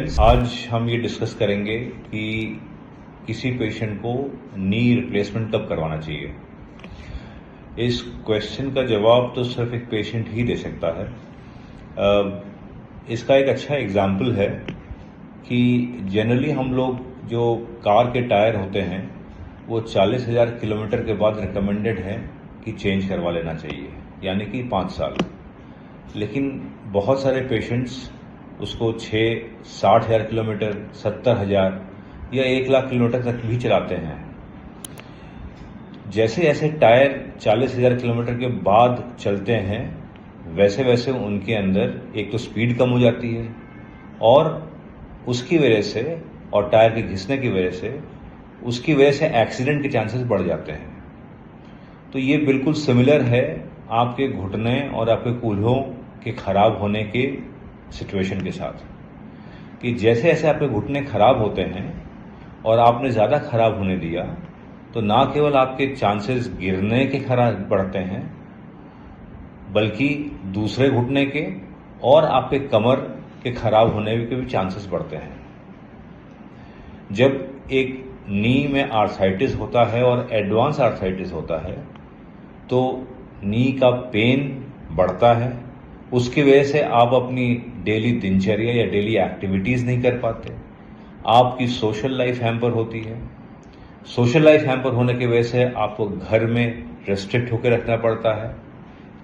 Friends, आज हम ये डिस्कस करेंगे कि किसी पेशेंट को नी रिप्लेसमेंट कब करवाना चाहिए। इस क्वेश्चन का जवाब तो सिर्फ एक पेशेंट ही दे सकता है। इसका एक अच्छा एग्जाम्पल है कि जनरली हम लोग जो कार के टायर होते हैं वो 40,000 किलोमीटर के बाद रिकमेंडेड है कि चेंज करवा लेना चाहिए, यानी कि 5 साल। लेकिन बहुत सारे पेशेंट्स उसको 60,000 किलोमीटर, 70,000 या 1,00,000 किलोमीटर तक भी चलाते हैं। जैसे जैसे टायर 40,000 किलोमीटर के बाद चलते हैं वैसे वैसे उनके अंदर एक तो स्पीड कम हो जाती है और उसकी वजह से, और टायर के घिसने की वजह से, उसकी वजह से एक्सीडेंट के चांसेस बढ़ जाते हैं। तो ये बिल्कुल सिमिलर है आपके घुटने और आपके कूल्हों के खराब होने के सिचुएशन के साथ, कि जैसे जैसे आपके घुटने खराब होते हैं और आपने ज़्यादा खराब होने दिया तो ना केवल आपके चांसेस गिरने के खराब बढ़ते हैं बल्कि दूसरे घुटने के और आपके कमर के खराब होने के भी चांसेस बढ़ते हैं। जब एक नी में आर्थराइटिस होता है और एडवांस आर्थराइटिस होता है तो नी का पेन बढ़ता है। उसकी वजह से आप अपनी डेली दिनचर्या या डेली एक्टिविटीज़ नहीं कर पाते। आपकी सोशल लाइफ हैम्पर होती है। सोशल लाइफ हैम्पर होने की वजह से आपको घर में रेस्ट्रिक्ट होकर रखना पड़ता है।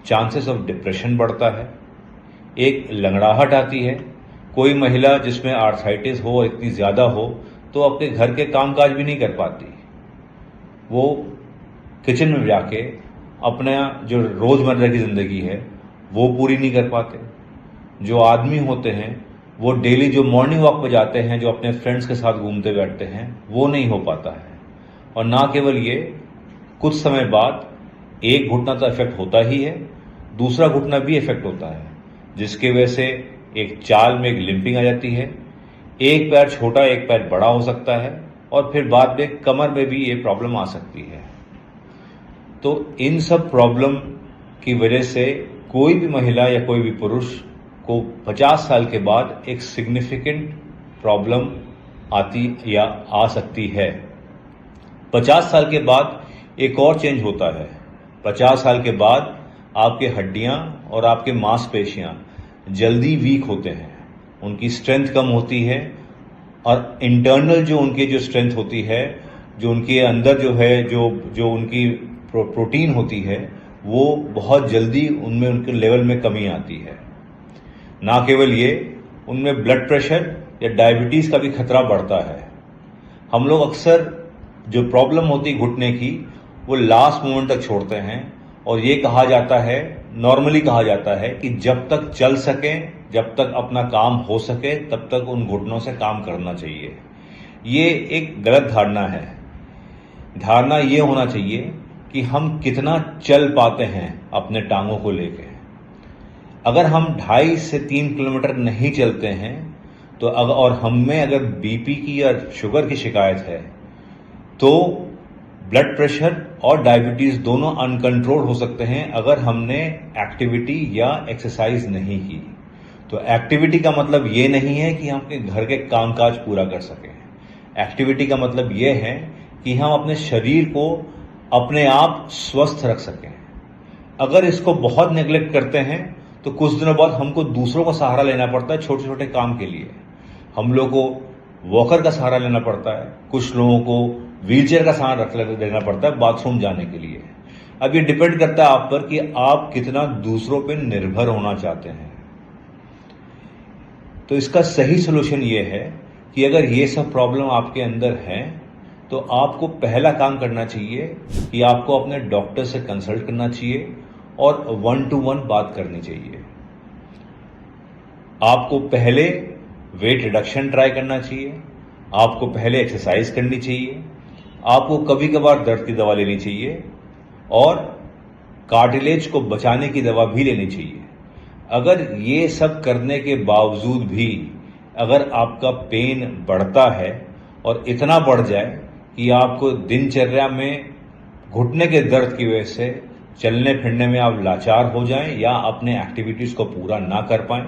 चांसेस ऑफ डिप्रेशन बढ़ता है। एक लंगड़ाहट आती है। कोई महिला जिसमें आर्थराइटिस हो, इतनी ज़्यादा हो, तो अपने घर के कामकाज भी नहीं कर पाती। वो किचन में जाके अपना जो रोज़मर्रा की ज़िंदगी है वो पूरी नहीं कर पाते। जो आदमी होते हैं वो डेली जो मॉर्निंग वॉक पे जाते हैं, जो अपने फ्रेंड्स के साथ घूमते बैठते हैं, वो नहीं हो पाता है। और ना केवल ये, कुछ समय बाद एक घुटना तो इफेक्ट होता ही है, दूसरा घुटना भी इफेक्ट होता है, जिसकी वजह से एक चाल में एक लिंपिंग आ जाती है। एक पैर छोटा, एक पैर बड़ा हो सकता है और फिर बाद में कमर में भी ये प्रॉब्लम आ सकती है। तो इन सब प्रॉब्लम की वजह से कोई भी महिला या कोई भी पुरुष को 50 साल के बाद एक सिग्निफिकेंट प्रॉब्लम आती या आ सकती है। 50 साल के बाद एक और चेंज होता है। 50 साल के बाद आपके हड्डियां और आपके मांसपेशियां जल्दी वीक होते हैं, उनकी स्ट्रेंथ कम होती है और इंटरनल जो उनकी जो स्ट्रेंथ होती है, जो उनके अंदर जो है, जो उनकी प्रोटीन होती है, वो बहुत जल्दी उनमें उनके लेवल में कमी आती है। ना केवल ये, उनमें ब्लड प्रेशर या डायबिटीज़ का भी खतरा बढ़ता है। हम लोग अक्सर जो प्रॉब्लम होती घुटने की वो लास्ट मोमेंट तक छोड़ते हैं और ये कहा जाता है, नॉर्मली कहा जाता है कि जब तक चल सकें, जब तक अपना काम हो सके, तब तक उन घुटनों से काम करना चाहिए। ये एक गलत धारणा है। धारणा ये होना चाहिए कि हम कितना चल पाते हैं अपने टांगों को लेके। अगर हम 2.5 से 3 किलोमीटर नहीं चलते हैं तो और हम में अगर बीपी की या शुगर की शिकायत है तो ब्लड प्रेशर और डायबिटीज़ दोनों अनकंट्रोल हो सकते हैं अगर हमने एक्टिविटी या एक्सरसाइज नहीं की। तो एक्टिविटी का मतलब ये नहीं है कि हम अपने घर के कामकाज पूरा कर सकें। एक्टिविटी का मतलब ये है कि हम अपने शरीर को अपने आप स्वस्थ रख सकें। अगर इसको बहुत नेग्लेक्ट करते हैं तो कुछ दिनों बाद हमको दूसरों का सहारा लेना पड़ता है छोटे छोटे काम के लिए। हम लोगों को वॉकर का सहारा लेना पड़ता है, कुछ लोगों को व्हीलचेयर का सहारा लेना पड़ता है बाथरूम जाने के लिए। अब ये डिपेंड करता है आप पर कि आप कितना दूसरों पर निर्भर होना चाहते हैं। तो इसका सही सोल्यूशन ये है कि अगर ये सब प्रॉब्लम आपके अंदर है तो आपको पहला काम करना चाहिए कि आपको अपने डॉक्टर से कंसल्ट करना चाहिए और 1-to-1 बात करनी चाहिए। आपको पहले वेट रिडक्शन ट्राई करना चाहिए, आपको पहले एक्सरसाइज करनी चाहिए, आपको कभी कभार दर्द की दवा लेनी चाहिए और कार्टिलेज को बचाने की दवा भी लेनी चाहिए। अगर ये सब करने के बावजूद भी अगर आपका पेन बढ़ता है और इतना बढ़ जाए कि आपको दिनचर्या में घुटने के दर्द की वजह से चलने फिरने में आप लाचार हो जाएं या अपने एक्टिविटीज़ को पूरा ना कर पाएं,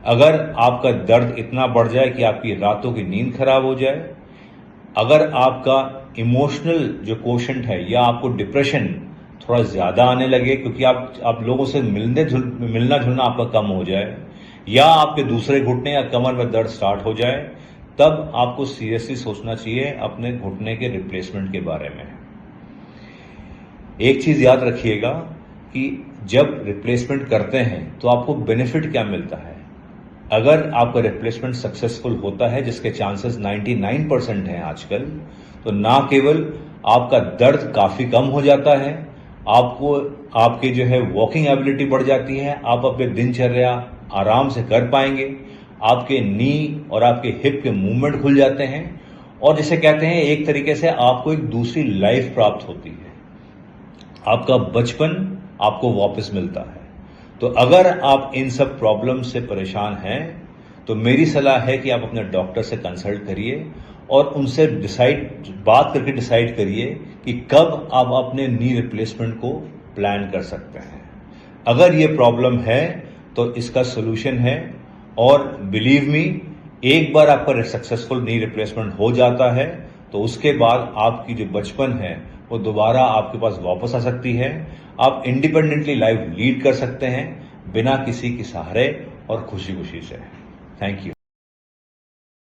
अगर आपका दर्द इतना बढ़ जाए कि आपकी रातों की नींद खराब हो जाए, अगर आपका इमोशनल जो क्वोशंट है या आपको डिप्रेशन थोड़ा ज़्यादा आने लगे क्योंकि आप लोगों से मिलना जुलना आपका कम हो जाए, या आपके दूसरे घुटने या कमर में दर्द स्टार्ट हो जाए, तब आपको सीरियसली सोचना चाहिए अपने घुटने के रिप्लेसमेंट के बारे में। एक चीज़ याद रखिएगा कि जब रिप्लेसमेंट करते हैं तो आपको बेनिफिट क्या मिलता है। अगर आपका रिप्लेसमेंट सक्सेसफुल होता है, जिसके चांसेस 99% हैं आजकल, तो ना केवल आपका दर्द काफ़ी कम हो जाता है, आपको आपके जो है वॉकिंग एबिलिटी बढ़ जाती है, आप अपने दिनचर्या आराम से कर पाएंगे, आपके नी और आपके हिप के मूवमेंट खुल जाते हैं, और जिसे कहते हैं एक तरीके से आपको एक दूसरी लाइफ प्राप्त होती है, आपका बचपन आपको वापस मिलता है। तो अगर आप इन सब प्रॉब्लम से परेशान हैं तो मेरी सलाह है कि आप अपने डॉक्टर से कंसल्ट करिए और उनसे बात करके डिसाइड करिए कि कब आप अपने नी रिप्लेसमेंट को प्लान कर सकते हैं। अगर ये प्रॉब्लम है तो इसका सोल्यूशन है, और बिलीव मी, एक बार आपका सक्सेसफुल नी रिप्लेसमेंट हो जाता है तो उसके बाद आपकी जो बचपन है वो दोबारा आपके पास वापस आ सकती है। आप इंडिपेंडेंटली लाइफ लीड कर सकते हैं बिना किसी के सहारे और खुशी खुशी से। Thank you.